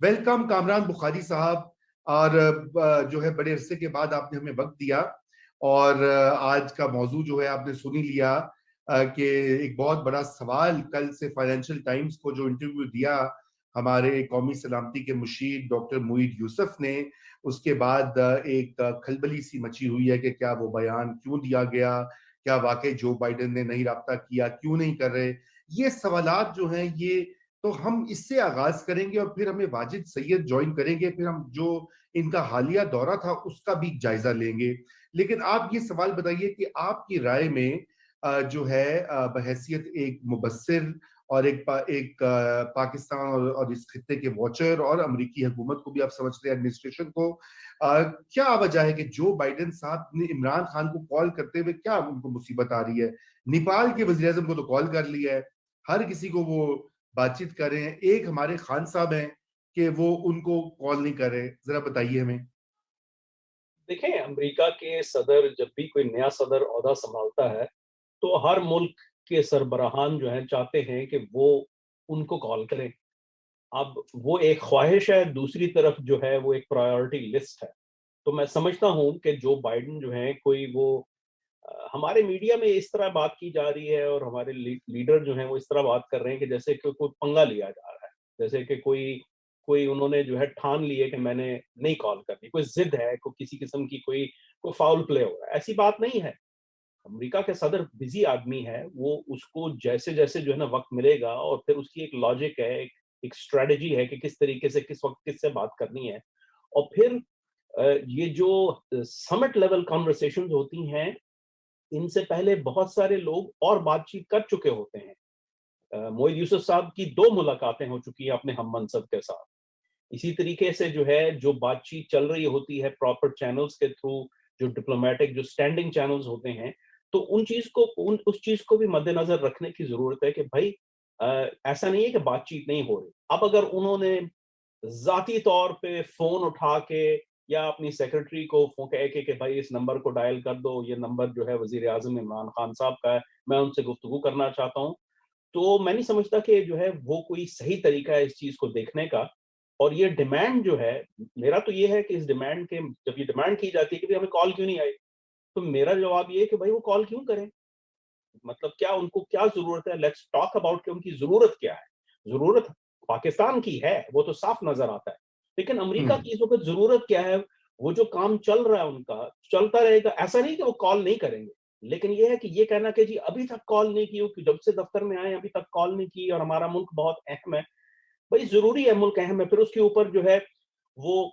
Welcome Kamran Bukhari साहब। और जो है बड़े अरसे के बाद आपने हमें वक्त दिया, और आज का मौजू जो है आपने सुन ही लिया कि एक बहुत बड़ा सवाल कल से फाइनेंशियल टाइम्स को जो इंटरव्यू दिया हमारे कौमी सलामती के मुशीर डॉक्टर मुईद यूसुफ ने, उसके बाद एक खलबली सी मची हुई है कि क्या वो बयान क्यों दिया गया, क्या वाकई जो बाइडेन ने नहीं राब्ता किया, क्यों नहीं कर रहे। ये सवालात जो हैं ये तो हम इससे आगाज करेंगे और फिर हमें वाजिद सैयद ज्वाइन करेंगे, फिर हम जो इनका हालिया दौरा था उसका भी जायजा लेंगे। लेकिन आप ये सवाल बताइए कि आपकी राय में जो है बहैसियत एक मुबस्सिर और पाकिस्तान और इस खित्ते के वॉचर और अमेरिकी हुकूमत को भी आप समझते हैं, एडमिनिस्ट्रेशन को, क्या वजह है कि जो बाइडेन साहब ने इमरान खान को कॉल करते हुए क्या उनको मुसीबत आ रही है? नेपाल के वज़ीर आज़म को तो कॉल कर लिया है, हर किसी को वो बातचीत कर रहे हैं, एक हमारे खान साहब हैं कि वो उनको कॉल नहीं कर रहे। जरा बताइए हमें। देखें, अमेरिका के सदर जब भी कोई नया सदर ओहदा संभालता है, तो हर मुल्क के सरबराहान जो हैं चाहते हैं कि वो उनको कॉल करें। अब वो एक ख्वाहिश है, दूसरी तरफ जो है वो एक प्रायोरिटी लिस्ट है। तो मैं समझता हूँ कि जो बाइडेन जो हैं कोई वो हमारे मीडिया में इस तरह बात की जा रही है और हमारे लीडर जो हैं वो इस तरह बात कर रहे हैं कि जैसे कि कोई पंगा लिया जा रहा है, जैसे कि कोई कोई उन्होंने जो है ठान लिए कि मैंने नहीं कॉल करनी, कोई जिद है, कोई किसी किस्म की कोई कोई फाउल प्ले हो रहा है। ऐसी बात नहीं है। अमेरिका के सदर बिजी आदमी है, वो उसको जैसे जैसे जो है ना वक्त मिलेगा और फिर उसकी एक लॉजिक है, एक स्ट्रेटजी है कि किस तरीके से किस वक्त किससे बात करनी है। और फिर ये जो समिट लेवल कॉन्वर्सेशंस होती हैं, इनसे पहले बहुत सारे लोग और बातचीत कर चुके होते हैं। मोईद यूसुफ साहब की 2 मुलाकातें हो चुकी हैं अपने हम मनसब के साथ। इसी तरीके से जो है जो बातचीत चल रही होती है प्रॉपर चैनल्स के थ्रू, जो डिप्लोमेटिक जो स्टैंडिंग चैनल्स होते हैं, तो उस चीज को भी मद्देनजर रखने की जरूरत है कि भाई ऐसा नहीं है कि बातचीत नहीं हो रही। अब अगर उन्होंने ज़ाती तौर पे फ़ोन उठा के या अपनी सेक्रेटरी को कह के भाई इस नंबर को डायल कर दो, ये नंबर जो है वज़ीर-ए-आज़म इमरान खान साहब का है, मैं उनसे गुफ्तगू करना चाहता हूँ। तो मैं नहीं समझता कि जो है वो कोई सही तरीका है इस चीज़ को देखने का। और ये डिमांड जो है, मेरा तो ये है कि इस डिमांड के जब ये डिमांड की जाती है कि भई हमें कॉल क्यों नहीं आई? तो मेरा जवाब ये है कि भाई वो कॉल क्यों करें? मतलब क्या उनको क्या ज़रूरत है? लेट्स टॉक अबाउट कि उनकी ज़रूरत क्या है? ज़रूरत पाकिस्तान की है, वो तो साफ नज़र आता है। लेकिन अमेरिका हम्म। की इस वक़्त ज़रूरत क्या है? वो जो काम चल रहा है उनका, चलता रहेगा। ऐसा नहीं कि वो कॉल नहीं करेंगे, लेकिन ये है कि ये कहना कि जी अभी तक कॉल नहीं की हो, कि जब से दफ्तर में आए अभी तक कॉल नहीं की और हमारा मुल्क बहुत अहम है। भई ज़रूरी है, मुल्क अहम है, फिर उसके ऊपर जो है वो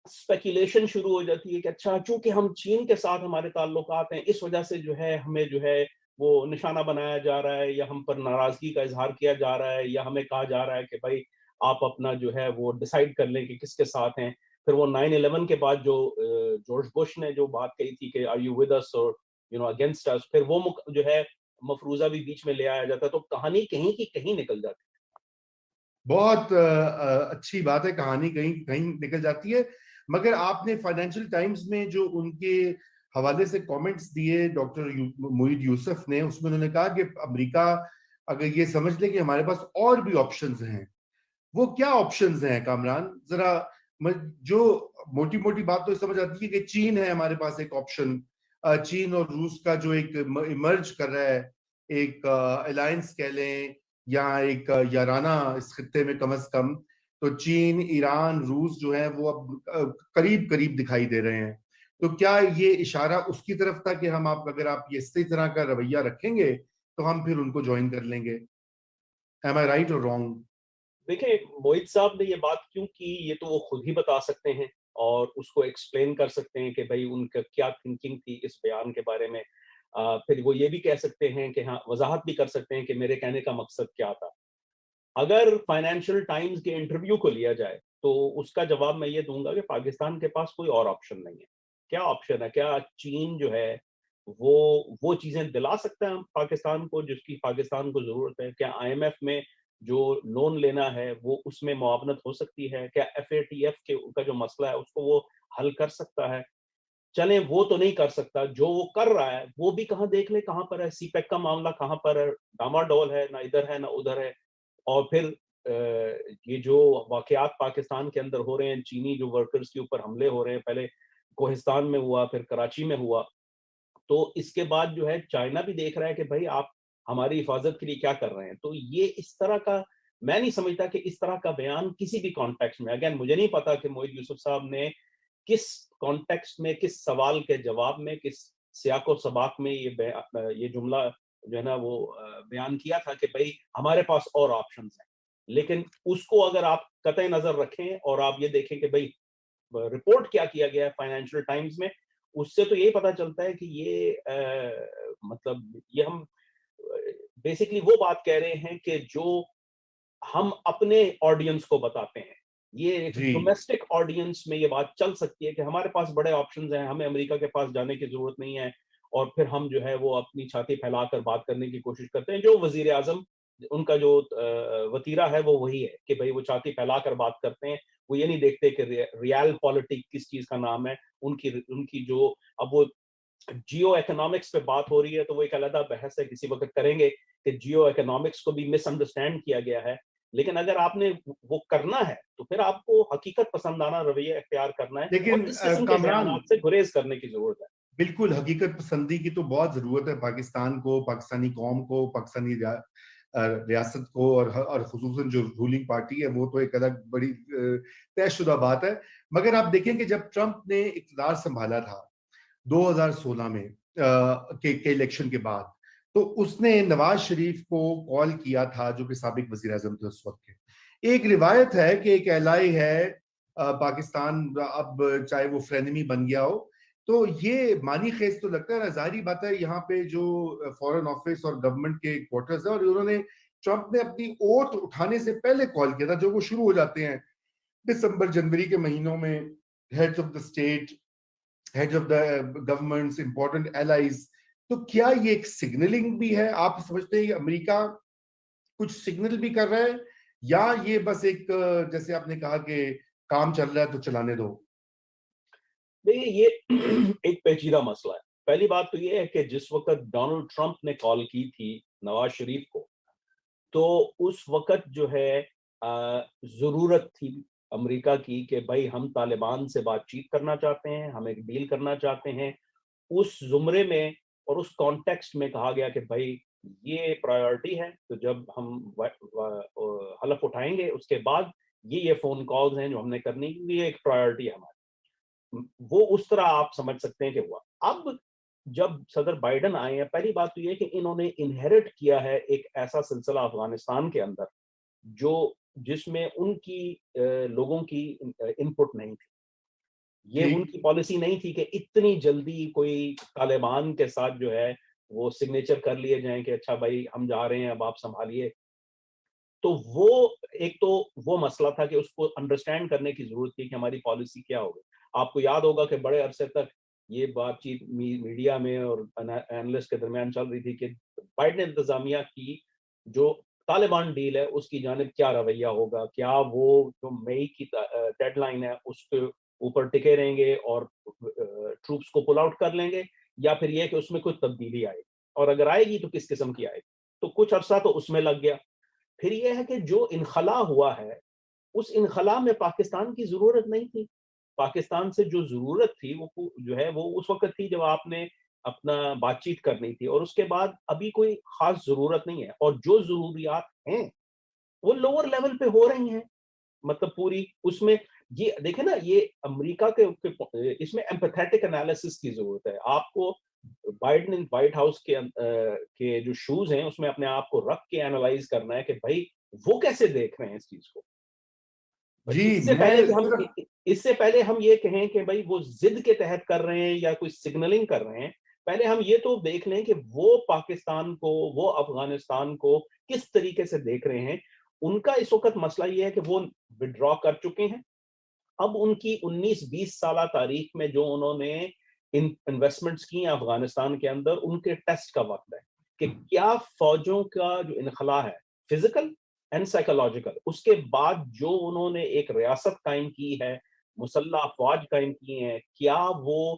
स्पेकुलेशन शुरू हो जाती है कि अच्छा चूँकि हम चीन के साथ हमारे ताल्लुकात हैं, इस वजह से जो है हमें जो है वो निशाना बनाया जा रहा है या हम पर नाराज़गी का इज़हार किया जा रहा है या हमें कहा जा रहा है कि भई आप अपना जो है वो डिसाइड कर लें कि किसके साथ हैं। फिर वो 9/11 के बाद जो जॉर्ज बुश ने जो बात कही थी कि आर यू विद अस और अगेंस्ट अस, फिर वो जो है मफरूज़ा भी बीच में ले आया जाता है, तो कहानी कहीं की कहीं निकल जाती है। बहुत अच्छी बात है, कहानी कहीं कहीं निकल जाती है। मगर आपने फाइनेंशियल टाइम्स में जो उनके हवाले से कमेंट्स दिए डॉक्टर मुईद यूसुफ ने, उसमें उन्होंने कहा कि अमेरिका अगर ये समझ ले कि हमारे पास और भी ऑप्शंस हैं, वो क्या ऑप्शंस हैं कामरान? जरा जो मोटी मोटी बात तो समझ आती है कि चीन है हमारे पास एक ऑप्शन, चीन और रूस का जो एक इमर्ज कर रहा है, एक अलायंस कह लें या एक याराना इस खत्ते में कम से कम। तो चीन, ईरान, रूस जो है वो अब करीब करीब दिखाई दे रहे हैं। तो क्या ये इशारा उसकी तरफ था कि हम आप अगर आप ये इसी तरह का रवैया रखेंगे तो हम फिर उनको ज्वाइन कर लेंगे? एम आई राइट और रॉन्ग? देखिए, मोहित साहब ने ये बात क्यों की, ये तो वो खुद ही बता सकते हैं और उसको एक्सप्लेन कर सकते हैं कि भई उनका क्या थिंकिंग थी इस बयान के बारे में। फिर वो ये भी कह सकते हैं कि हाँ, वज़ाहत भी कर सकते हैं कि मेरे कहने का मकसद क्या था। अगर फाइनेंशियल टाइम्स के इंटरव्यू को लिया जाए, तो उसका जवाब मैं ये दूँगा कि पाकिस्तान के पास कोई और ऑप्शन नहीं है। क्या ऑप्शन है? क्या चीन जो है, वो चीज़ें दिला सकता है पाकिस्तान को जिसकी पाकिस्तान को ज़रूरत है? क्या आईएमएफ में जो लोन लेना है, वो उसमें मुआवनत हो सकती है? क्या एफएटीएफ के का जो मसला है, उसको वो हल कर सकता है? चलें वो तो नहीं कर सकता, जो वो कर रहा है, वो भी कहाँ देख लें कहाँ पर है? सीपेक का मामला कहाँ पर है? डामाडोल है, ना इधर है, ना उधर है। और फिर یہ جو واقعات پاکستان کے اندر ہو رہے ہیں, چینی جو ورکرز کے اوپر حملے ہو رہے ہیں, پہلے کوہستان میں ہوا, پھر کراچی میں ہوا, تو اس کے بعد جو ہے چائنا بھی دیکھ رہا ہے کہ بھائی آپ ہماری حفاظت کے لیے کیا کر رہے ہیں. تو یہ اس طرح کا, میں نہیں سمجھتا کہ اس طرح کا بیان کسی بھی کانٹیکسٹ میں, اگین مجھے نہیں پتا کہ موحد یوسف صاحب نے کس کانٹیکسٹ میں, کس سوال کے جواب میں, کس سیاق و سباق میں یہ جملہ جو ہے نا وہ بیان کیا تھا کہ بھائی ہمارے پاس اور آپشنز ہیں. لیکن اس کو اگر آپ قطع نظر رکھیں اور آپ یہ دیکھیں کہ بھائی رپورٹ کیا گیا ہے فائنینشیل ٹائمز میں, اس سے تو یہی پتا چلتا ہے کہ یہ مطلب یہ ہم بیسکلی وہ بات کہہ رہے ہیں کہ جو ہم اپنے آڈینس کو بتاتے ہیں. یہ ڈومیسٹک آڈینس میں یہ بات چل سکتی ہے کہ ہمارے پاس بڑے آپشنز ہیں, ہمیں امریکہ کے پاس جانے کی ضرورت نہیں ہے, اور پھر ہم جو ہے وہ اپنی چھاتی پھیلا کر بات کرنے کی کوشش کرتے ہیں. جو وزیر اعظم ان کا جو وتیرہ ہے وہ وہی ہے کہ بھئی وہ چھاتی پھیلا کر بات کرتے ہیں, وہ یہ نہیں دیکھتے کہ ریال پالیٹک کس چیز کا نام ہے. ان کی جو اب وہ جیو ایکنامکس پہ بات ہو رہی ہے تو وہ ایک علیحدہ بحث ہے, کسی وقت کریں گے کہ جیو ایکنامکس کو بھی مس انڈرسٹینڈ کیا گیا ہے. لیکن اگر آپ نے وہ کرنا ہے تو پھر آپ کو حقیقت پسندانہ رویہ اختیار کرنا ہے, اور لیکن اس قسم کے کامران, بیانات سے گریز کرنے کی ضرورت ہے. بالکل حقیقت پسندی کی تو بہت ضرورت ہے پاکستان کو, پاکستانی قوم کو, پاکستانی ریاست کو, اور خصوصاً جو رولنگ پارٹی ہے وہ تو ایک الگ بڑی طے شدہ بات ہے. مگر آپ دیکھیں کہ جب ٹرمپ نے اقتدار سنبھالا تھا 2016 میں کے الیکشن کے بعد, تو اس نے نواز شریف کو کال کیا تھا, جو کہ سابق وزیر اعظم تھے اس وقت کے. ایک روایت ہے کہ ایک اعلائی ہے پاکستان, اب چاہے وہ فرینمی بن گیا ہو, تو یہ معنی خیز تو لگتا ہے نا. ظاہری بات ہے یہاں پہ جو فورن آفس اور گورنمنٹ کے کوارٹرز ہیں, اور انہوں نے ٹرمپ نے اپنی اوتھ اٹھانے سے پہلے کال کیا تھا, جو وہ شروع ہو جاتے ہیں دسمبر جنوری کے مہینوں میں, heads of the state, heads of the governments, important allies. تو کیا یہ ایک سگنلنگ بھی ہے؟ آپ سمجھتے ہیں کہ امریکہ کچھ سگنل بھی کر رہا ہے, یا یہ بس ایک جیسے آپ نے کہا کہ کام چل رہا ہے تو چلانے دو؟ دیکھیے یہ ایک پیچیدہ مسئلہ ہے. پہلی بات تو یہ ہے کہ جس وقت ڈونلڈ ٹرمپ نے کال کی تھی نواز شریف کو, تو اس وقت جو ہے ضرورت تھی امریکہ کی کہ بھائی ہم طالبان سے بات چیت کرنا چاہتے ہیں, ہم ایک ڈیل کرنا چاہتے ہیں. اس زمرے میں اور اس کانٹیکسٹ میں کہا گیا کہ بھائی یہ پرائیورٹی ہے, تو جب ہم حلف اٹھائیں گے اس کے بعد یہ فون کالز ہیں جو ہم نے کرنی, یہ ایک پرائیورٹی ہے ہماری. وہ اس طرح آپ سمجھ سکتے ہیں کہ ہوا. اب جب صدر بائیڈن آئے ہیں, پہلی بات تو یہ کہ انہوں نے انہیرٹ کیا ہے ایک ایسا سلسلہ افغانستان کے اندر جس میں ان کی لوگوں کی انپٹ نہیں تھی. یہ ان کی پالیسی نہیں تھی کہ اتنی جلدی کوئی طالبان کے ساتھ جو ہے وہ سگنیچر کر لیے جائیں کہ اچھا بھائی ہم جا رہے ہیں اب آپ سنبھالیے. تو وہ ایک تو وہ مسئلہ تھا کہ اس کو انڈرسٹینڈ کرنے کی ضرورت تھی کہ ہماری پالیسی کیا ہوگی. آپ کو یاد ہوگا کہ بڑے عرصے تک یہ بات چیت میڈیا میں اور اینالسٹ کے درمیان چل رہی تھی کہ بائیڈن انتظامیہ کی جو طالبان ڈیل ہے اس کی جانب کیا رویہ ہوگا, کیا وہ جو مئی کی ڈیڈ لائن ہے اس کے اوپر ٹکے رہیں گے اور ٹروپس کو پل آؤٹ کر لیں گے, یا پھر یہ کہ اس میں کوئی تبدیلی آئے گی, اور اگر آئے گی تو کس قسم کی آئے گی. تو کچھ عرصہ تو اس میں لگ گیا. پھر یہ ہے کہ جو انخلا ہوا ہے اس انخلا میں پاکستان کی ضرورت نہیں تھی. پاکستان سے جو ضرورت تھی وہ جو ہے وہ اس وقت تھی جب آپ نے اپنا بات چیت کرنی تھی, اور اس کے بعد ابھی کوئی خاص ضرورت نہیں ہے. اور جو ضروریات ہیں وہ لوور لیول پہ ہو رہی ہیں, مطلب پوری اس میں یہ دیکھیں نا, یہ امریکہ کے اس میں ایمپیتھیٹک انالیسس کی ضرورت ہے. آپ کو بائیڈن وائٹ ہاؤس کے جو شوز ہیں اس میں اپنے آپ کو رکھ کے اینالائز کرنا ہے کہ بھائی وہ کیسے دیکھ رہے ہیں اس چیز کو. اس سے پہلے ہم یہ کہیں کہ بھائی وہ ضد کے تحت کر رہے ہیں یا کوئی سگنلنگ کر رہے ہیں, پہلے ہم یہ تو دیکھ لیں کہ وہ پاکستان کو, وہ افغانستان کو کس طریقے سے دیکھ رہے ہیں. ان کا اس وقت مسئلہ یہ ہے کہ وہ وڈرا کر چکے ہیں. اب ان کی 19-20 سالہ تاریخ میں جو انہوں نے انویسٹمنٹس کی ہیں افغانستان کے اندر, ان کے ٹیسٹ کا وقت ہے کہ کیا فوجوں کا جو انخلا ہے فزیکل اینڈ سائیکولوجیکل, اس کے بعد جو انہوں نے ایک ریاست قائم کی ہے, مسلح افواج قائم کی ہیں, کیا وہ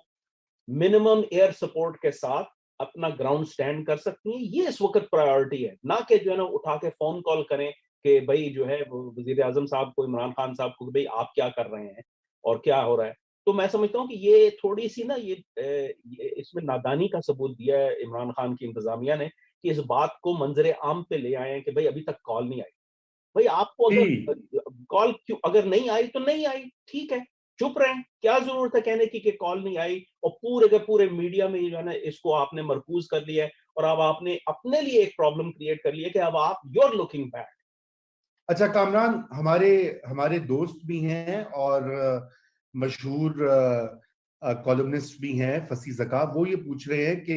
منیمم ایئر سپورٹ کے ساتھ اپنا گراؤنڈ سٹینڈ کر سکتی ہیں. یہ اس وقت پرائیورٹی ہے, نہ کہ جو ہے نا اٹھا کے فون کال کریں کہ بھائی جو ہے وزیر اعظم صاحب کو، عمران خان صاحب کو، بھائی آپ کیا کر رہے ہیں اور کیا ہو رہا ہے. تو میں سمجھتا ہوں کہ یہ تھوڑی سی نا یہ اس میں نادانی کا ثبوت دیا ہے عمران خان کی انتظامیہ نے کہ اس بات کو منظر عام پہ لے آئے ہیں کہ بھائی ابھی تک کال نہیں آئی. بھائی آپ کو اگر جی کال کیوں اگر نہیں آئی تو نہیں آئی، ٹھیک ہے، چپ رہیں. کیا ضرورت ہے کہنے کی کہ کال نہیں آئی، اور پورے کے پورے میڈیا میں جو ہے نا اس کو آپ نے مرکوز کر لیا ہے، اور اب آپ نے اپنے لیے ایک پرابلم کریٹ کر لی ہے کہ اب آپ یو آر لوکنگ بیک. اچھا کامران، ہمارے ہمارے دوست بھی ہیں اور مشہور کالمنسٹ بھی ہیں، فصیح زکا، وہ یہ پوچھ رہے ہیں کہ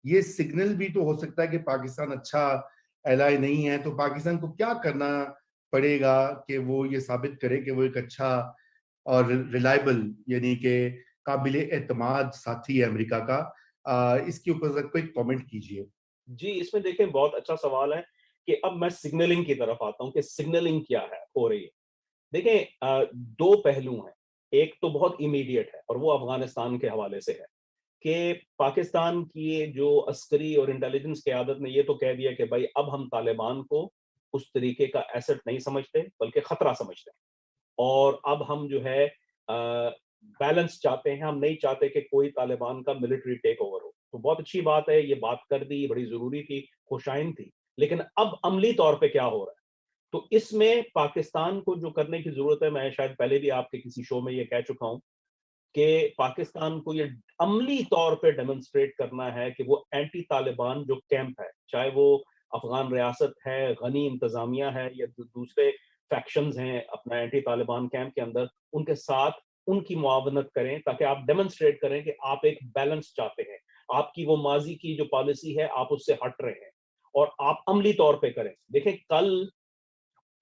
یہ سگنل بھی تو ہو سکتا ہے کہ پاکستان اچھا ایلائی نہیں ہے، تو پاکستان کو کیا کرنا پڑے گا کہ وہ یہ ثابت کرے کہ وہ ایک اچھا اور ریلائبل یعنی کہ قابل اعتماد ساتھی ہے امریکہ کا. اس کے اوپر کوئی کامنٹ کیجئے. جی اس میں دیکھیں بہت اچھا سوال ہے کہ اب میں سگنلنگ کی طرف آتا ہوں کہ سگنلنگ کیا ہے ہو رہی ہے. دیکھیں دو پہلو ہیں. ایک تو بہت امیڈیٹ ہے اور وہ افغانستان کے حوالے سے ہے کہ پاکستان کی جو عسکری اور انٹیلیجنس قیادت نے یہ تو کہہ دیا کہ بھائی اب ہم طالبان کو اس طریقے کا ایسٹ نہیں سمجھتے بلکہ خطرہ سمجھتے ہیں، اور اب ہم جو ہے بیلنس چاہتے ہیں. ہم نہیں چاہتے کہ کوئی طالبان کا ملٹری ٹیک اوور ہو. تو بہت اچھی بات ہے، یہ بات کر دی، یہ بڑی ضروری تھی، خوشائن تھی. لیکن اب عملی طور پہ کیا ہو رہا ہے؟ تو اس میں پاکستان کو جو کرنے کی ضرورت ہے، میں شاید پہلے بھی آپ کے کسی شو میں یہ کہہ چکا ہوں کہ پاکستان کو یہ عملی طور پہ ڈیمونسٹریٹ کرنا ہے کہ وہ اینٹی طالبان جو کیمپ ہے، چاہے وہ افغان ریاست ہے، غنی انتظامیہ ہے، یا دوسرے فیکشنز ہیں اپنا اینٹی طالبان کیمپ کے اندر، ان کے ساتھ ان کی معاونت کریں تاکہ آپ ڈیمونسٹریٹ کریں کہ آپ ایک بیلنس چاہتے ہیں. آپ کی وہ ماضی کی جو پالیسی ہے آپ اس سے ہٹ رہے ہیں اور آپ عملی طور پہ کریں. دیکھیں کل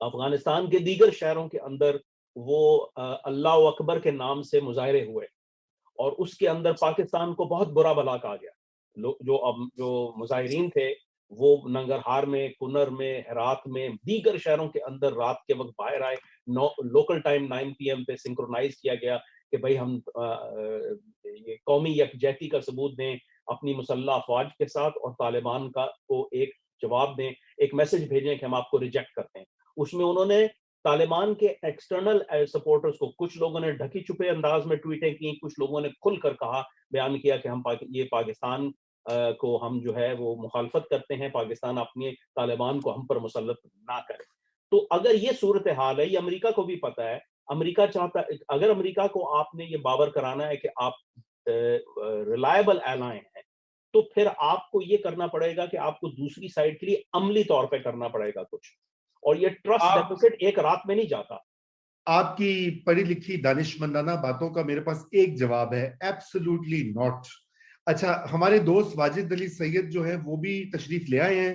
افغانستان کے دیگر شہروں کے اندر وہ اللہ اکبر کے نام سے مظاہرے ہوئے اور اس کے اندر پاکستان کو بہت برا بھلا کہا گیا. جو مظاہرین تھے وہ ننگرہار میں، کنر میں، ہرات میں، دیگر شہروں کے اندر رات کے وقت باہر آئے. لوکل ٹائم 9 PM پہ سنکرونائز کیا گیا کہ بھائی ہم یہ قومی یکجہتی کا ثبوت دیں اپنی مسلح افواج کے ساتھ، اور طالبان کو ایک جواب دیں، ایک میسج بھیجیں کہ ہم آپ کو ریجیکٹ کرتے ہیں. اس میں انہوں نے طالبان کے ایکسٹرنل سپورٹرز کو، کچھ لوگوں نے ڈھکی چھپے انداز میں ٹویٹیں کی، کچھ لوگوں نے کھل کر کہا، بیان کیا کہ ہم یہ پاکستان کو ہم جو ہے وہ مخالفت کرتے ہیں، پاکستان اپنے طالبان کو ہم پر مسلط نہ کرے. تو اگر یہ صورتحال ہے، یہ امریکہ کو بھی پتا ہے. امریکہ چاہتا، اگر امریکہ کو آپ نے یہ باور کرانا ہے کہ آپ ریلائبل ایلائن ہیں، تو پھر آپ کو یہ کرنا پڑے گا کہ آپ کو دوسری سائڈ کے لیے عملی طور پہ کرنا پڑے گا کچھ. اور یہ ٹرسٹ آپ ڈیفیسٹ ایک رات میں نہیں جاتا. آپ کی پڑھی لکھی دانش مندانہ باتوں کا میرے پاس ایک جواب ہے، ایبسولوٹلی ناٹ. اچھا ہمارے دوست واجد علی سید جو ہے وہ بھی تشریف لے آئے ہیں.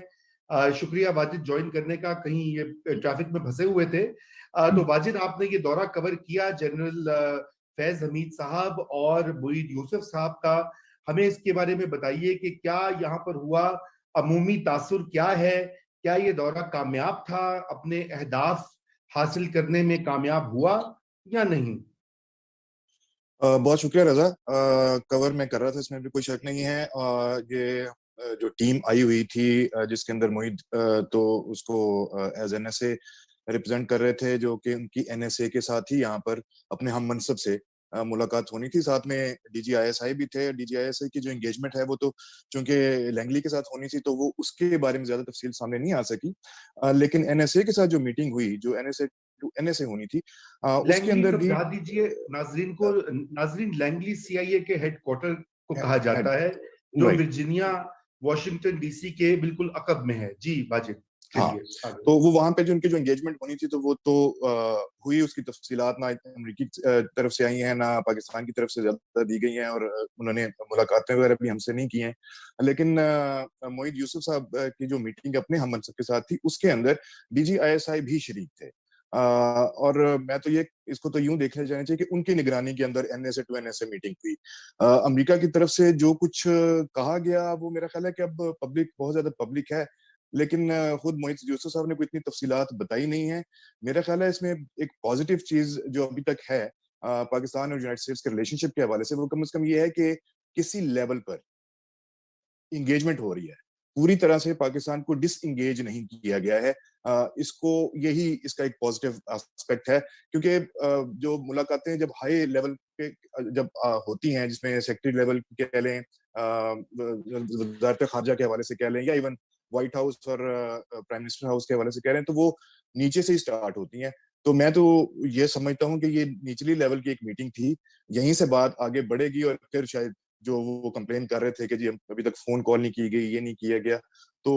شکریہ واجد جوائن کرنے کا، کہیں یہ ٹریفک میں پھنسے ہوئے تھے. تو واجد آپ نے یہ دورہ کور کیا جنرل فیض حمید صاحب اور معید یوسف صاحب کا. ہمیں اس کے بارے میں بتائیے کہ کیا یہاں پر ہوا، عمومی تاثر کیا ہے، کیا یہ دورہ کامیاب تھا، اپنے اہداف حاصل کرنے میں کامیاب ہوا یا نہیں؟ بہت شکریہ رضا. کور میں کر رہا تھا، اس میں بھی کوئی شک نہیں ہے. یہ جو ٹیم آئی ہوئی تھی جس کے اندر معید تو اس کو as an S a represent کر رہے تھے، جو کہ ان کی این ایس اے کے ساتھ ہی یہاں پر اپنے ہم منصب سے ملاقات ہونی تھی. ساتھ میں D G I S I بھی تھے. D G I S I کی جو انگیجمنٹ ہے وہ تو چونکہ لینگلی کے ساتھ ہونی تھی تو وہ اس کے بارے میں زیادہ تفصیل سامنے نہیں آ سکی. لیکن این ایس اے کے ساتھ جو میٹنگ ہوئی، جو N S A to N S A ہونی تھی، اس کے لینگلی اندر بھی سمجھا دیجئے ناظرین کو. ناظرین لینگلی سی آئی اے کے ہیڈ کوارٹر کو کہا جاتا ہے جو ورجینیا واشنگٹن ڈی سی کے بالکل عقب میں ہے. جی واجد ہاں، تو وہ وہاں پہ جو ان کی جو انگیجمنٹ ہونی تھی تو وہ تو ہوئی. اس کی تفصیلات نہ امریکی طرف سے آئی ہیں نہ پاکستان کی طرف سے زیادہ دی گئی ہیں، اور انہوں نے ملاقاتیں وغیرہ بھی ہم سے نہیں کی ہیں. لیکن معید یوسف صاحب کی جو میٹنگ اپنے ہم منصب کے ساتھ تھی، اس کے اندر D G I S I بھی شریک تھے. اور میں تو یہ اس کو تو یوں دیکھنے جانا چاہیے کہ ان کی نگرانی کے اندر N S A to N S A meeting ہوئی. امریکہ کی طرف سے جو کچھ کہا گیا وہ میرا خیال ہے کہ اب پبلک بہت زیادہ پبلک ہے، لیکن خود معید یوسف صاحب نے کوئی اتنی تفصیلات بتائی نہیں ہیں. میرا خیال ہے اس میں ایک پازیٹیو چیز جو ابھی تک ہے پاکستان اور یونائٹڈ اسٹیٹس کے ریلیشن شپ کے حوالے سے، وہ کم از کم یہ ہے کہ کسی لیول پر انگیجمنٹ ہو رہی ہے. पूरी तरह से पाकिस्तान को डिसएंगेज नहीं किया गया है। इसको यही इसका एक पॉजिटिव एस्पेक्ट है, क्योंकि जो मुलाकातें जब हाई लेवल पे जब होती हैं, जिसमें सेक्रेटरी लेवल कह लें, वज़ारत ख़ारजा के हवाले से कह लें, या इवन व्हाइट हाउस और प्राइम मिनिस्टर हाउस के हवाले से कह रहे हैं, तो वो नीचे से ही स्टार्ट होती हैं। तो मैं तो ये समझता हूँ कि ये निचली लेवल की एक मीटिंग थी, यहीं से बात आगे बढ़ेगी, और फिर शायद जो वो कंप्लेन कर रहे थे कि जी अभी तक फोन कॉल नहीं की गई, ये नहीं किया गया, तो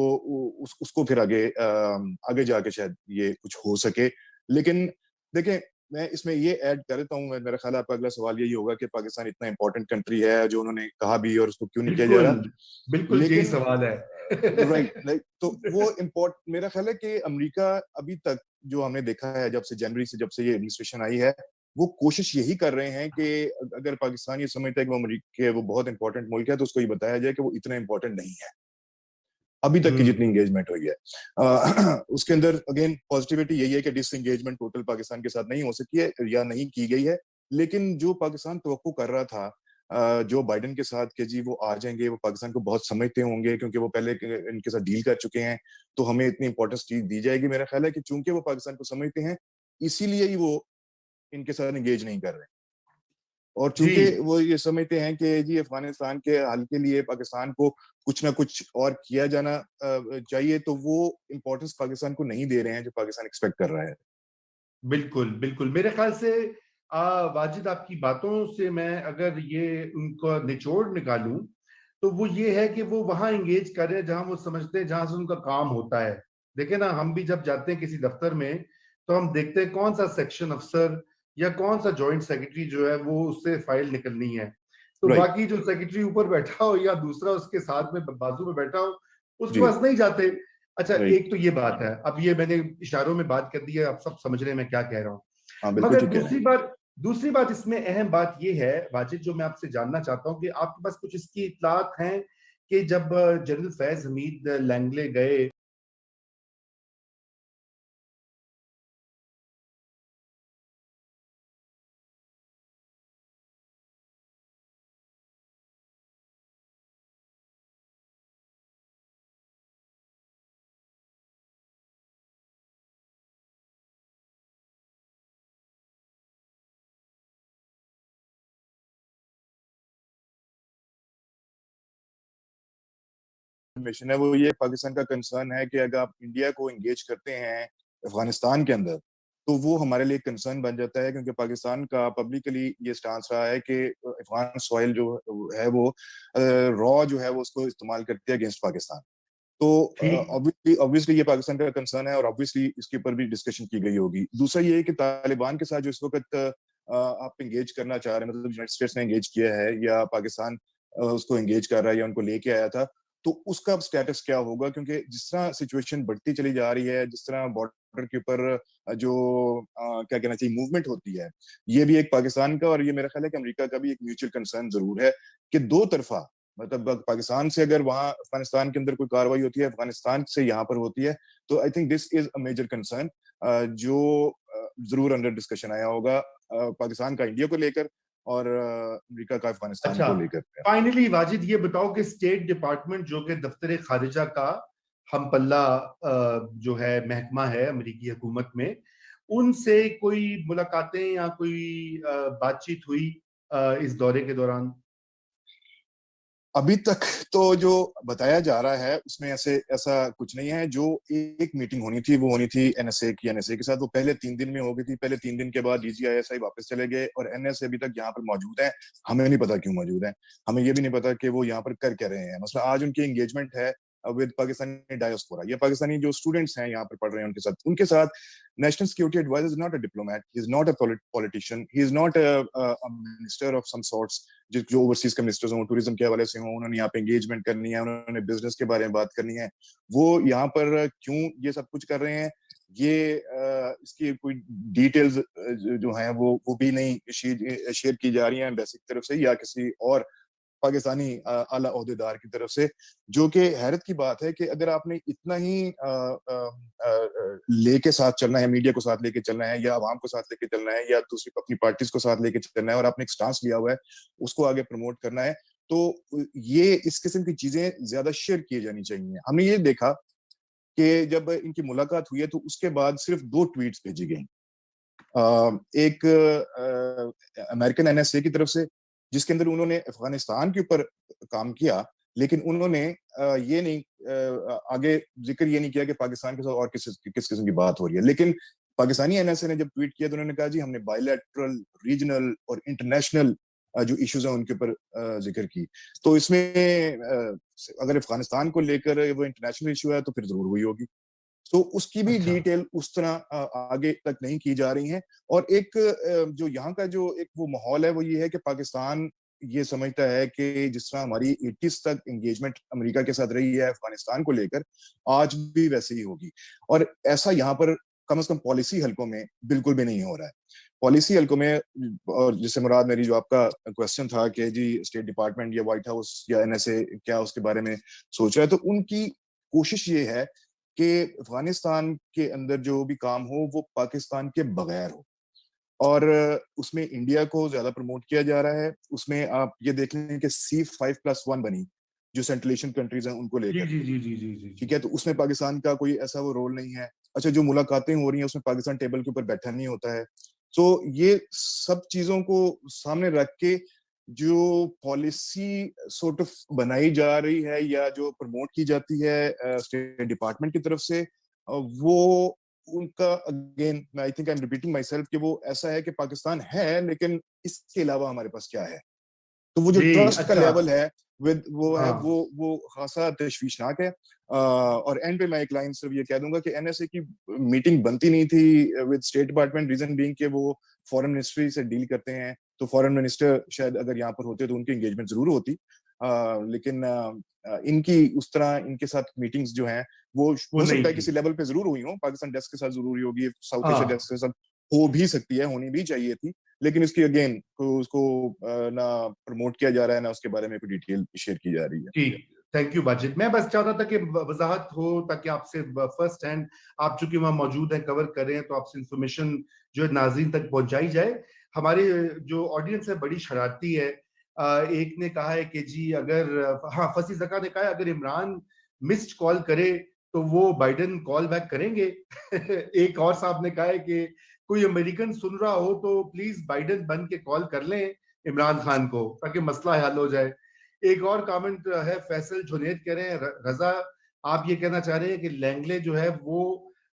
उसको फिर आगे जाके शायद ये कुछ हो सके। लेकिन देखें, मैं इसमें ये ऐड कर देता हूँ, मेरा ख्याल है आपका अगला सवाल यही होगा कि पाकिस्तान इतना इंपॉर्टेंट कंट्री है, जो उन्होंने कहा भी, और उसको क्यों नहीं किया जा बिल्कुल, रहा। बिल्कुल यही लेकिन सवाल है। राइट, तो वो मेरा ख्याल है कि अमेरिका अभी तक जो हमने देखा है, जब से जनवरी से, जब से ये एडमिनिस्ट्रेशन आई है, वो कोशिश यही कर रहे हैं कि अगर पाकिस्तान ये समझता है कि वो अमेरिका वो बहुत इंपॉर्टेंट मुल्क है, तो उसको ये बताया जाए कि वो इतना इंपॉर्टेंट नहीं है अभी तक की जितनी एंगेजमेंट हुई है। उसके अंदर अगेन पॉजिटिविटी यही है कि डिसएंगेजमेंट टोटल पाकिस्तान के साथ नहीं हो सकी है या नहीं की गई है। लेकिन जो पाकिस्तान तवक्को कर रहा था जो बाइडेन के साथ कि जी वो आ जाएंगे, वो पाकिस्तान को बहुत समझते होंगे क्योंकि वो पहले इनके साथ डील कर चुके हैं, तो हमें इतनी इंपॉर्टेंस दी जाएगी। मेरा ख्याल है कि चूंकि वो पाकिस्तान को समझते हैं, इसीलिए ही वो इनके साथ एंगेज नहीं कर रहे, और चूंकि जी, वो ये समझते हैं कि जी अफगानिस्तान के हल के लिए पाकिस्तान को कुछ ना कुछ और किया जाना चाहिए, तो वो इम्पोर्टेंस पाकिस्तान को नहीं दे रहे हैं जो पाकिस्तान एक्सपेक्ट कर रहा है। बिल्कुल, बिल्कुल। मेरे ख्याल से वाजिद, आपकी बातों से मैं अगर ये उनका निचोड़ निकालूं, तो वो ये है कि वो वहां एंगेज कर रहे हैं जहां वो समझते हैं, जहां से उनका काम होता है। देखे ना, हम भी जब जाते हैं किसी दफ्तर में, तो हम देखते हैं कौन सा सेक्शन अफसर या कौन सा जॉइंट सेक्रेटरी जो है वो उससे फाइल निकलनी है। तो राइट, बाकी जो सेक्रेटरी ऊपर बैठा हो या दूसरा उसके साथ में बाजू में बैठा हो, उसके जी, पास नहीं जाते। अच्छा, राइट। एक तो ये बात है। अब ये मैंने इशारों में बात कर दी है, आप सब समझ रहे हैं मैं क्या कह रहा हूं। हाँ, बिल्कुल मगर ठीक कह रहे हैं। दूसरी बात इसमें अहम बात यह है वाजिद, जो मैं आपसे जानना चाहता हूं कि आपके पास कुछ इसकी इतलात हैं कि जब जनरल फैज हमीद लैंगले गए, मिशन है वो, ये पाकिस्तान का कंसर्न है कि अगर आप इंडिया को एंगेज करते हैं अफगानिस्तान के अंदर, तो वो हमारे लिए कंसर्न बन जाता है, क्योंकि पाकिस्तान का पब्लिकली ये स्टांस रहा है कि अफगान सॉइल जो है वो रॉ जो है वो उसको इस्तेमाल करते हैं अगेंस्ट पाकिस्तान। तो ठीक। ऑब्वियसली ये पाकिस्तान का कंसर्न है, और ऑब्वियसली इसके ऊपर भी डिस्कशन की गई होगी। दूसरा ये है कि तालिबान के साथ जो इस वक्त आप एंगेज करना चाह रहे हैं, मतलब यूनाइटेड स्टेट्स ने एंगेज किया है या पाकिस्तान उसको एंगेज कर रहा है या उनको लेके आया था, तो उसका स्टेटस क्या होगा? क्योंकि जिस तरह सिचुएशन बढ़ती चली जा रही है, जिस तरह बॉर्डर के ऊपर जो क्या कहना चाहिए मूवमेंट होती है, ये भी एक पाकिस्तान का और ये मेरा ख्याल है कि अमेरिका का भी एक म्यूचुअल कंसर्न जरूर है कि दो तरफा, मतलब पाकिस्तान से अगर वहां अफगानिस्तान के अंदर कोई कार्रवाई होती है, अफगानिस्तान से यहाँ पर होती है, तो I think this is a major concern जो जरूर अंडर डिस्कशन आया होगा पाकिस्तान का इंडिया को लेकर और अमेरिका का अफगानिस्तान अच्छा, को लेकर। फाइनली वाजिद ये बताओ कि स्टेट डिपार्टमेंट जो कि दफ्तर खारिजा का हम पल्ला जो है महकमा है अमेरिकी हुकूमत में, उनसे कोई मुलाकातें या कोई बातचीत हुई इस दौरे के दौरान? अभी तक तो जो बताया जा रहा है उसमें ऐसा कुछ नहीं है। जो एक मीटिंग होनी थी वो होनी थी एनएसए की, एनएसए के साथ, वो पहले 3 दिन में हो गई थी। पहले 3 दिन के बाद डीजीआईएसआई वापस चले गए और एनएसए अभी तक यहाँ पर मौजूद है। हमें नहीं पता क्यों मौजूद है, हमें ये भी नहीं पता कि वो यहाँ पर कर क्या रहे हैं। मतलब आज उनकी एंगेजमेंट है विद पाकिस्तानी डायस्पोरा, ये पाकिस्तानी जो स्टूडेंट्स हैं यहाँ पर पढ़ रहे हैं उनके साथ national security adviser is not a diplomat, he is not a politician, he is not a minister of some sorts, जो ओवरसीज के मिनिस्टर्स हों, टूरिज्म के हवाले से हों, उन्होंने यहाँ पे एंगेजमेंट करनी है, उन्होंने बिजनेस के बारे में बात करनी है। वो यहाँ पर क्यों ये सब कुछ कर रहे हैं, ये इसकी कोई डिटेल्स जो हैं वो भी नहीं शेयर की जा रही हैं एम्बेसी की तरफ से या किसी और पाकिस्तानी आला ओहदेदार की तरफ से। जो कि हैरत की बात है कि अगर आपने इतना ही लेके साथ चलना है, मीडिया को साथ लेके चलना है या आवाम को साथ लेके चलना है या दूसरी अपनी पार्टीज को साथ लेके चलना है और आपने एक स्टांस लिया हुआ है उसको आगे प्रमोट करना है, تو یہ اس قسم کی چیزیں زیادہ شیئر کی جانی چاہیے. ہم نے یہ دیکھا کہ جب ان کی ملاقات ہوئی ہے تو اس کے بعد صرف 2 ٹویٹس بھیجی گئیں. ایک امریکن NSA کی طرف سے جس کے اندر انہوں نے افغانستان کے اوپر کام کیا, لیکن انہوں نے یہ نہیں آگے ذکر یہ نہیں کیا کہ پاکستان کے ساتھ اور کس قسم کی بات ہو رہی ہے. لیکن پاکستانی NSA نے جب ٹویٹ کیا تو انہوں نے کہا جی ہم نے بائی لیٹرل, ریجنل اور انٹرنیشنل جو ایشوز ہیں ان کے اوپر ذکر کی. تو اس میں اگر افغانستان کو لے کر وہ انٹرنیشنل ایشو ہے تو پھر ضرور ہوئی ہوگی. تو اس کی بھی ڈیٹیل اس طرح آگے تک نہیں کی جا رہی ہیں. اور ایک جو یہاں کا جو ایک وہ ماحول ہے وہ یہ ہے کہ پاکستان یہ سمجھتا ہے کہ جس طرح ہماری 80s تک انگیجمنٹ امریکہ کے ساتھ رہی ہے افغانستان کو لے کر, آج بھی ویسے ہی ہوگی. اور ایسا یہاں پر کم از کم پالیسی حلقوں میں بالکل بھی نہیں ہو رہا ہے. پالیسی حلقوں میں, اور جس سے مراد میری جو آپ کا کوشچن تھا کہ جی اسٹیٹ ڈپارٹمنٹ یا وائٹ ہاؤس یا NSA کیا اس کے بارے میں سوچ رہا ہے, تو ان کی کوشش یہ ہے کہ افغانستان کے اندر جو بھی کام ہو وہ پاکستان کے بغیر ہو, اور اس میں انڈیا کو زیادہ پروموٹ کیا جا رہا ہے. اس میں آپ یہ دیکھ لیں کہ C5+1 بنی جو سینٹرل ایشین کنٹریز ہیں ان کو لے کر, ٹھیک ہے, تو اس میں پاکستان کا کوئی ایسا وہ رول نہیں ہے. اچھا, جو ملاقاتیں ہو رہی ہیں اس میں پاکستان ٹیبل کے اوپر بیٹھا نہیں ہوتا ہے. تو یہ سب چیزوں کو سامنے رکھ کے جو پالیسی سورٹ آف بنائی جا رہی ہے یا جو پروموٹ کی جاتی ہے اسٹیٹ ڈپارٹمنٹ کی طرف سے, وہ ان کا again I think I am repeating my self کہ وہ ایسا ہے کہ پاکستان ہے لیکن اس کے علاوہ ہمارے پاس کیا ہے. تو وہ جو ٹرسٹ کا لیول ہے وہ خاصا تشویشناک ہے. اور اینڈ پہ میں ایک لائن صرف یہ کہہ دوں گا کہ NSA کی میٹنگ بنتی نہیں تھی with state department, reason being کہ وہ فارن منسٹری سے ڈیل کرتے ہیں, تو فارن منسٹر شاید اگر یہاں پر ہوتے تو ان کی انگیجمنٹ ضرور ہوتی, لیکن ان کی اس طرح ان کے ساتھ میٹنگز جو ہیں وہ ہو سکتا ہے کسی لیول پہ ضرور ہوئی ہوں, پاکستان ڈیسک کے ساتھ ضروری ہوگی, ساؤتھ ایشیا ڈیسک کے ساتھ ہو بھی سکتی ہے, ہونی بھی چاہیے تھی, لیکن اس کی اگین اس کو نہ پروموٹ کیا جا رہا ہے نہ اس کے بارے میں کوئی ڈیٹیل شیئر کی جا رہی ہے. ٹھیک, تھینک یو ماجد. میں بس چاہتا تھا کہ وضاحت ہو تاکہ آپ سے فرسٹ ہینڈ, آپ چونکہ وہاں موجود ہیں, کور کریں, تو آپ سے انفارمیشن جو ناظرین تک پہنچائی جائے. ہمارے جو آڈینس ہے بڑی شرارتی ہے. ایک نے کہا ہے کہ جی اگر فصیح زکا نے کہا ہے اگر عمران مسڈ کال کرے تو وہ بائیڈن کال بیک کریں گے. ایک اور صاحب نے کہا ہے کہ کوئی امریکن سن رہا ہو تو پلیز بائیڈن بن کے کال کر لیں عمران خان کو تاکہ مسئلہ حل ہو جائے. ایک اور کامنٹ ہے, فیصل جنید کہہ رہے ہیں, رضا آپ یہ کہنا چاہ رہے ہیں کہ لینگلے جو ہے وہ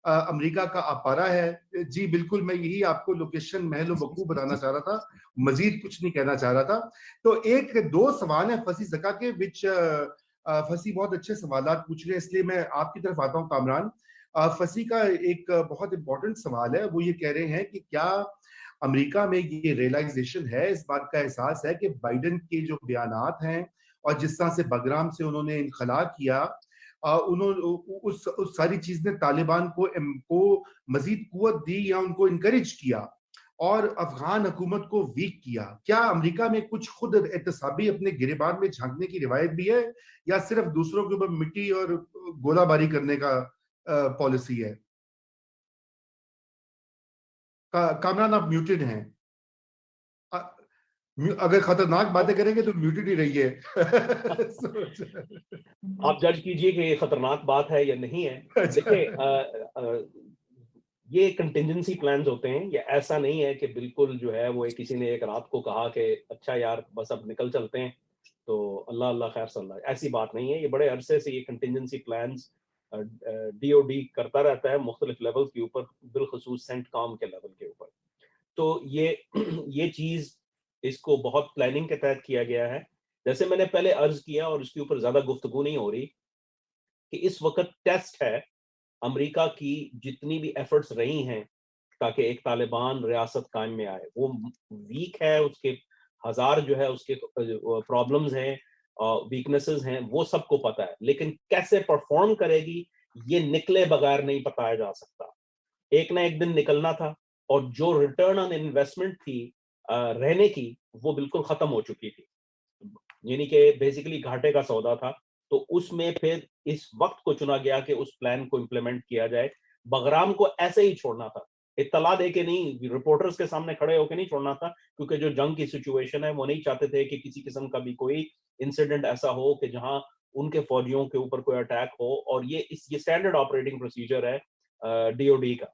امریکہ کا اپارا ہے. جی بالکل, میں یہی آپ کو لوکیشن محل و وقوع بتانا چاہ رہا تھا, مزید کچھ نہیں کہنا چاہ رہا تھا. تو ایک دو سوال ہیں فصیح زکا کے, وچ فصیح بہت اچھے سوالات پوچھ رہے ہیں, اس لیے میں آپ کی طرف آتا ہوں. کامران, فصیح کا ایک بہت امپورٹنٹ سوال ہے, وہ یہ کہہ رہے ہیں کہ کیا امریکہ میں یہ ریئلائزیشن ہے, اس بات کا احساس ہے کہ بائیڈن کے جو بیانات ہیں اور جس طرح سے بگرام سے انہوں نے انخلا کیا, اس ساری چیز نے طالبان کو مزید قوت دی یا ان کو انکریج کیا اور افغان حکومت کو ویک کیا. کیا امریکہ میں کچھ خود احتسابی اپنے گریبان میں جھانکنے کی روایت بھی ہے یا صرف دوسروں کے اوپر مٹی اور گولہ باری کرنے کا پالیسی ہے؟ کامران آپ میوٹڈ ہیں, اگر خطرناک باتیں کریں گے تو میوٹڈ ہی رہیے. آپ جج کیجئے کہ یہ خطرناک بات ہے یا نہیں ہے. دیکھیں, یہ کنٹینجنسی پلانز ہوتے ہیں, یہ ایسا نہیں ہے کہ بالکل جو ہے وہ کسی نے ایک رات کو کہا کہ اچھا یار بس اب نکل چلتے ہیں تو اللہ اللہ خیر صلی اللہ, ایسی بات نہیں ہے. یہ بڑے عرصے سے یہ کنٹینجنسی پلانز DOD کرتا رہتا ہے مختلف لیول کے اوپر, بالخصوص سینٹ کام کے لیول کے اوپر. تو یہ چیز اس کو بہت پلاننگ کے تحت کیا گیا ہے. جیسے میں نے پہلے عرض کیا اور اس کے اوپر زیادہ گفتگو نہیں ہو رہی کہ اس وقت ٹیسٹ ہے امریکہ کی جتنی بھی ایفرٹس رہی ہیں تاکہ ایک طالبان ریاست قائم میں آئے, وہ ویک ہے, اس کے ہزار جو ہے اس کے پرابلمز ہیں, ویکنیسز ہیں, وہ سب کو پتا ہے, لیکن کیسے پرفارم کرے گی یہ نکلے بغیر نہیں بتایا جا سکتا. ایک نہ ایک دن نکلنا تھا, اور جو ریٹرن آن انویسٹمنٹ تھی رہنے کی وہ بالکل ختم ہو چکی تھی, یعنی کہ بیسیکلی گھاٹے کا سودا تھا. تو اس میں پھر اس وقت کو چنا گیا کہ اس پلان کو امپلیمنٹ کیا جائے. بغرام کو ایسے ہی چھوڑنا تھا, इत्तला दे के नहीं, रिपोर्टर्स के सामने खड़े होके नहीं छोड़ना था, क्योंकि जो जंग की सिचुएशन है वो नहीं चाहते थे कि किसी किस्म का भी कोई इंसिडेंट ऐसा हो कि जहां उनके फौजियों के ऊपर कोई अटैक हो। और ये स्टैंडर्ड ऑपरेटिंग प्रोसीजर है डीओडी का।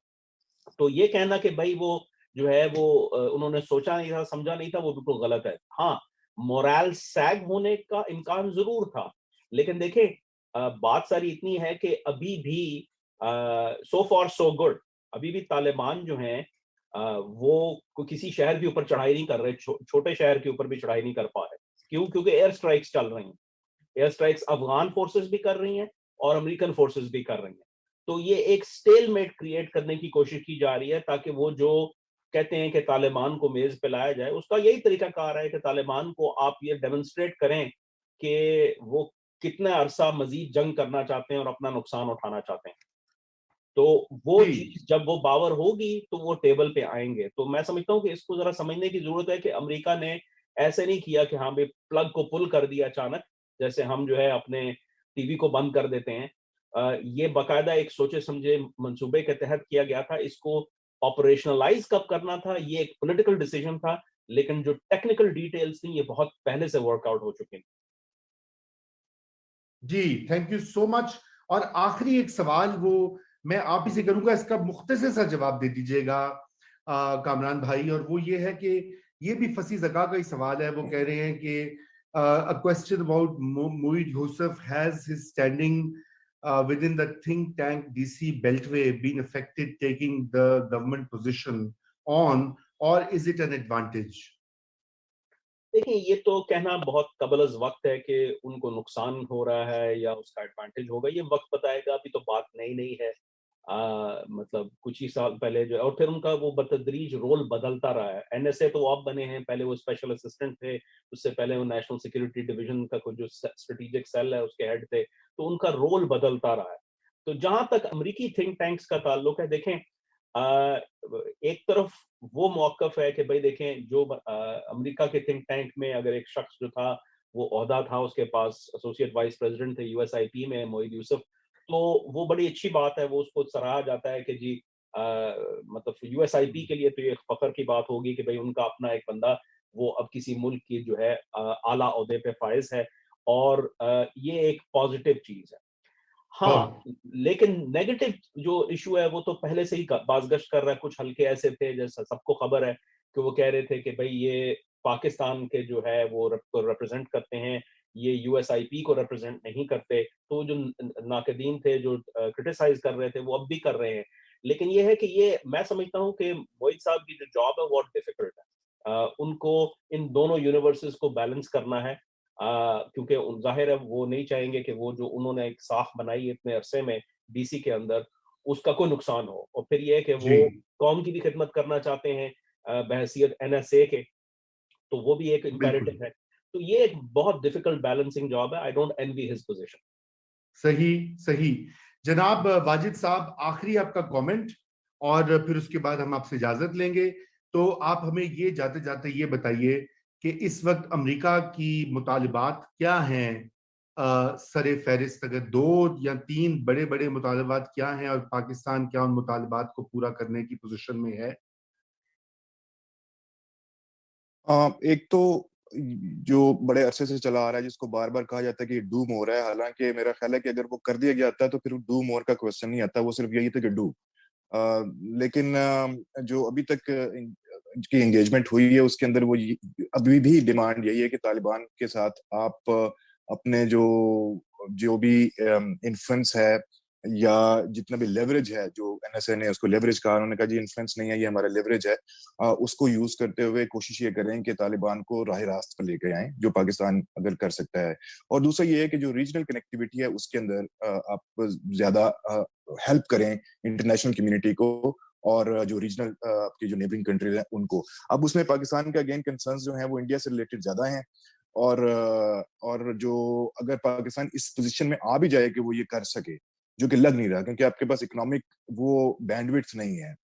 तो ये कहना कि भाई वो जो है वो उन्होंने सोचा नहीं था, समझा नहीं था, वो बिल्कुल गलत है। हाँ, मोरल सैग होने का इम्कान जरूर था, लेकिन देखें बात सारी इतनी है कि अभी भी सो फॉर सो गुड, अभी भी तालिबान जो हैं वो किसी शहर के ऊपर चढ़ाई नहीं कर रहे, छोटे शहर के ऊपर भी चढ़ाई नहीं कर पा रहे। क्यों? क्योंकि एयर स्ट्राइक्स चल रही हैं। एयर स्ट्राइक्स अफगान फोर्सेस भी कर रही हैं और अमेरिकन फोर्सेस भी कर रही हैं। तो ये एक स्टेलमेट क्रिएट करने की कोशिश की जा रही है, ताकि वो जो कहते हैं कि तालिबान को मेज पे लाया जाए, उसका यही तरीका कार है कि तालिबान को आप ये डेमोन्स्ट्रेट करें कि वो कितना अरसा मजीद जंग करना चाहते हैं और अपना नुकसान उठाना चाहते हैं। तो वो जी चीज जब वो पावर होगी तो वो टेबल पे आएंगे। तो मैं समझता हूँ कि इसको जरा समझने की जरूरत है कि अमेरिका ने ऐसे नहीं किया कि हाँ भाई प्लग को पुल कर दिया अचानक, जैसे हम जो है अपने टीवी को बंद कर देते हैं। ये बाकायदा एक सोचे समझे मंसूबे के तहत किया गया था। इसको ऑपरेशनलाइज कब करना था ये एक पॉलिटिकल डिसीजन था, लेकिन जो टेक्निकल डिटेल्स थी ये बहुत पहले से वर्कआउट हो चुके हैं। जी, थैंक यू सो मच। और आखिरी एक सवाल वो मैं आप ही से करूंगा, इसका मुख्तसर सा जवाब दे दीजिएगा कामरान भाई। और वो ये है कि ये भी फसी ज़का का ही सवाल है। वो कह रहे हैं कि a question about Mueid Yusuf, has his standing within the think tank DC Beltway been affected taking the government position on, or is it an advantage? देखिए ये तो कहना बहुत कबल वक्त है कि उनको नुकसान हो रहा है या उसका एडवांटेज होगा, ये वक्त बताएगा। अभी तो बात नई नहीं है। मतलब कुछ ही साल पहले जो है, और फिर उनका वो बतदरीज रोल बदलता रहा है। एनएसए तो अब बने हैं, पहले वो स्पेशल असिस्टेंट थे, उससे पहले वो नेशनल सिक्योरिटी डिवीजन का कुछ जो स्ट्रेटेजिक सेल है उसके हेड थे। तो उनका रोल बदलता रहा है। तो जहां तक अमेरिकी थिंक टैंक्स का ताल्लुक है, देखें एक तरफ वो मौकफ है कि भाई देखें जो अमेरिका के थिंक टैंक में अगर एक शख्स जो था वो ओहदा था उसके पास, एसोसिएट वाइस प्रेसिडेंट थे यूएसआईपी में मोईद यूसुफ, तो वो बड़ी अच्छी बात है, वो उसको सराहा जाता है कि जी मतलब यूएसआईपी के लिए तो ये फख्र की बात होगी कि भाई उनका अपना एक बंदा वो अब किसी मुल्क की जो है आला ओहदे पे फाइज है। और ये एक पॉजिटिव चीज है। हाँ, लेकिन नेगेटिव जो इशू है वो तो पहले से ही बाज़गश्त कर रहा है। कुछ हल्के ऐसे थे, जैसा सबको खबर है कि वो कह रहे थे कि भाई ये पाकिस्तान के जो है वो रिप्रेजेंट करते हैं, ये यूएसआईपी को रिप्रेजेंट नहीं करते। तो जो नाकदीन थे जो क्रिटिसाइज कर रहे थे वो अब भी कर रहे हैं। लेकिन ये है कि ये मैं समझता हूँ कि मोईद साहब की जो जॉब है बहुत डिफिकल्ट है। उनको इन दोनों यूनिवर्सेस को बैलेंस करना है। क्योंकि जाहिर है वो नहीं चाहेंगे कि वो जो उन्होंने एक साख बनाई इतने अरसे में डीसी के अंदर, उसका कोई नुकसान हो। और फिर ये है कि जी वो कौम की भी खिदमत करना चाहते हैं बहैसियत एनएसए के, तो वो भी एक बिल्कुल इम्पेरेटिव है। तो ये एक बहुत डिफिकल्ट बैलेंसिंग जॉब है। I don't envy his position. सही सही। जनाब वाजिद साहब, आखिरी आपका कमेंट और फिर उसके बाद हम आपसे इजाजत लेंगे। तो आप हमें ये जाते जाते ये बताइए कि इस वक्त अमेरिका की मुतालिबात क्या हैं, सरे फहरिस्त अगर 2 या 3 बड़े बड़े मुतालिबात क्या हैं, और पाकिस्तान क्या उन मुतालिबात को पूरा करने की पोजीशन में है? एक तो जो बड़े अरसे से चला आ रहा है, जिसको बार बार कहा जाता है कि डू मोर है, हालांकि मेरा ख्याल है कि अगर वो कर दिया गया था तो फिर डू मोर का क्वेश्चन नहीं आता, वो सिर्फ यही था कि डू। लेकिन जो अभी तक की एंगेजमेंट हुई है उसके अंदर वो अभी भी डिमांड यही है कि तालिबान के साथ आप अपने जो जो भी इन्फ्लुएंस है या जितना भी लेवरेज है, जो एनएसए ने उसको लेवरेज कहा, उन्होंने कहा जी इन्फ्लुएंस नहीं है, ये हमारा लेवरेज है, उसको यूज करते हुए कोशिश ये करें कि तालिबान को राह रास्त पर लेकर आए, जो पाकिस्तान अगर कर सकता है। और दूसरा ये है कि जो रीजनल कनेक्टिविटी है उसके अंदर आप ज्यादा हेल्प करें इंटरनेशनल कम्युनिटी को, और जो रीजनल आपकी जो नेबरिंग कंट्रीज हैं उनको। अब उसमें पाकिस्तान का अगेन कंसर्न्स जो हैं वो इंडिया से रिलेटेड ज्यादा हैं, और जो अगर पाकिस्तान इस पोजीशन में आ भी जाए कि वो ये कर सके, जो कि लग नहीं रहा, क्योंकि आपके पास इकोनॉमिक वो बैंडविड्थ नहीं है।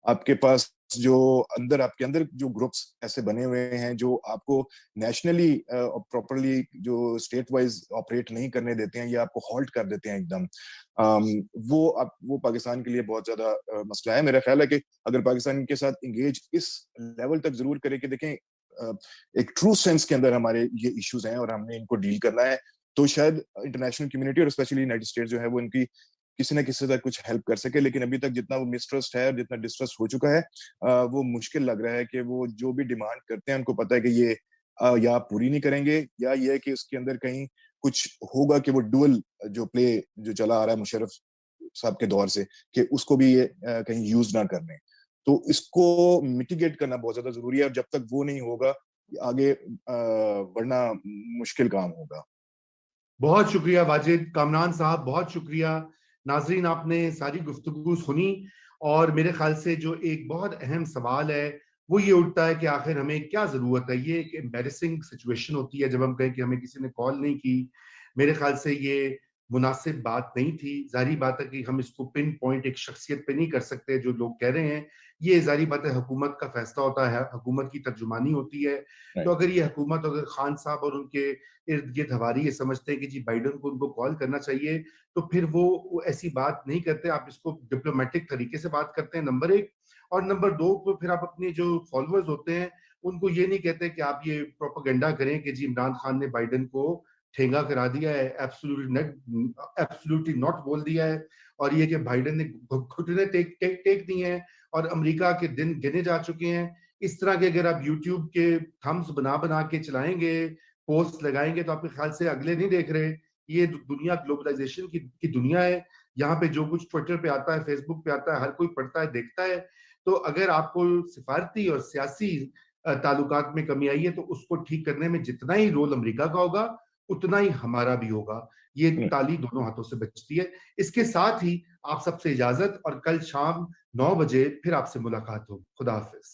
आपके पास जो आपके अंदर जो ग्रुप्स ऐसे बने हुए हैं जो आपको नेशनली प्रॉपरली जो स्टेट वाइज ऑपरेट नहीं करने देते हैं या आपको हॉल्ट कर देते हैं एकदम, वो पाकिस्तान के लिए बहुत ज्यादा मसला है। मेरा ख्याल है कि अगर पाकिस्तान के साथ इंगेज इस लेवल तक जरूर करे कि देखें एक ट्रू सेंस के अंदर हमारे ये इश्यूज हैं और हमने इनको डील करना है, तो शायद इंटरनेशनल कम्युनिटी और स्पेशली यूनाइटेड स्टेट्स जो है वो इनकी किसी न किसी तक कुछ हेल्प कर सके। लेकिन अभी तक जितना वो मिसट्रस्ट है और जितना डिस्ट्रस्ट हो चुका है, वो मुश्किल लग रहा है कि वो जो भी डिमांड करते हैं उनको पता है कि ये या पूरी नहीं करेंगे, या ये है कि उसके अंदर कहीं कुछ होगा कि वो डुअल जो प्ले जो चला आ रहा है मुशर्रफ साहब के दौर से, कि उसको भी ये कहीं यूज ना करने। तो इसको मिटिगेट करना बहुत ज्यादा जरूरी है, और जब तक वो नहीं होगा आगे बढ़ना मुश्किल काम होगा। बहुत शुक्रिया वाजिद। कामरान साहब बहुत शुक्रिया। नाजरीन, आपने सारी गुफ्तगू सुनी, और मेरे ख्याल से जो एक बहुत अहम सवाल है वो ये उठता है कि आखिर हमें क्या जरूरत है। ये एक एम्बेरसिंग सिचुएशन होती है जब हम कहें कि हमें किसी ने कॉल नहीं की। मेरे ख्याल से ये मुनासिब बात नहीं थी। जारी बात है कि हम इसको पिन पॉइंट एक शख्सियत पे नहीं कर सकते जो लोग कह रहे हैं। ये जारी बात है हुकूमत का फैसला होता है, हुकूमत की तर्जुमानी होती है। तो अगर ये हुकूमत, अगर खान साहब और उनके इर्द गिर्द हवारी ये समझते हैं कि जी बाइडन को उनको कॉल करना चाहिए, तो फिर वो ऐसी बात नहीं करते। आप इसको डिप्लोमेटिक तरीके से बात करते हैं, नंबर एक। और नंबर दो, तो फिर आप अपने जो फॉलोअर्स होते हैं उनको ये नहीं कहते कि आप ये प्रोपेगेंडा करें कि जी इमरान खान ने बाइडन को ठेंगा करा दिया है, एब्सोल्युटली नॉट बोल दिया है, और ये कि बाइडन ने घुटने टेक दिए हैं और अमेरिका के दिन गिने जा चुके हैं। इस तरह के अगर आप यूट्यूब के थम्स बना बना के चलाएंगे, पोस्ट लगाएंगे, तो आपके ख्याल से अगले नहीं देख रहे। ये दुनिया ग्लोबलाइजेशन की दुनिया है। यहाँ पे जो कुछ ट्विटर पे आता है, फेसबुक पे आता है, हर कोई पढ़ता है, देखता है। तो अगर आपको सिफारती और सियासी ताल्लुकात में कमी आई है, तो उसको ठीक करने में जितना ही रोल अमेरिका का होगा उतना ही हमारा भी होगा। ये ताली दोनों हाथों से बचती है। इसके साथ ही आप सबसे इजाजत, और कल शाम 9 बजे फिर आपसे मुलाकात हो। खुदा हाफिज।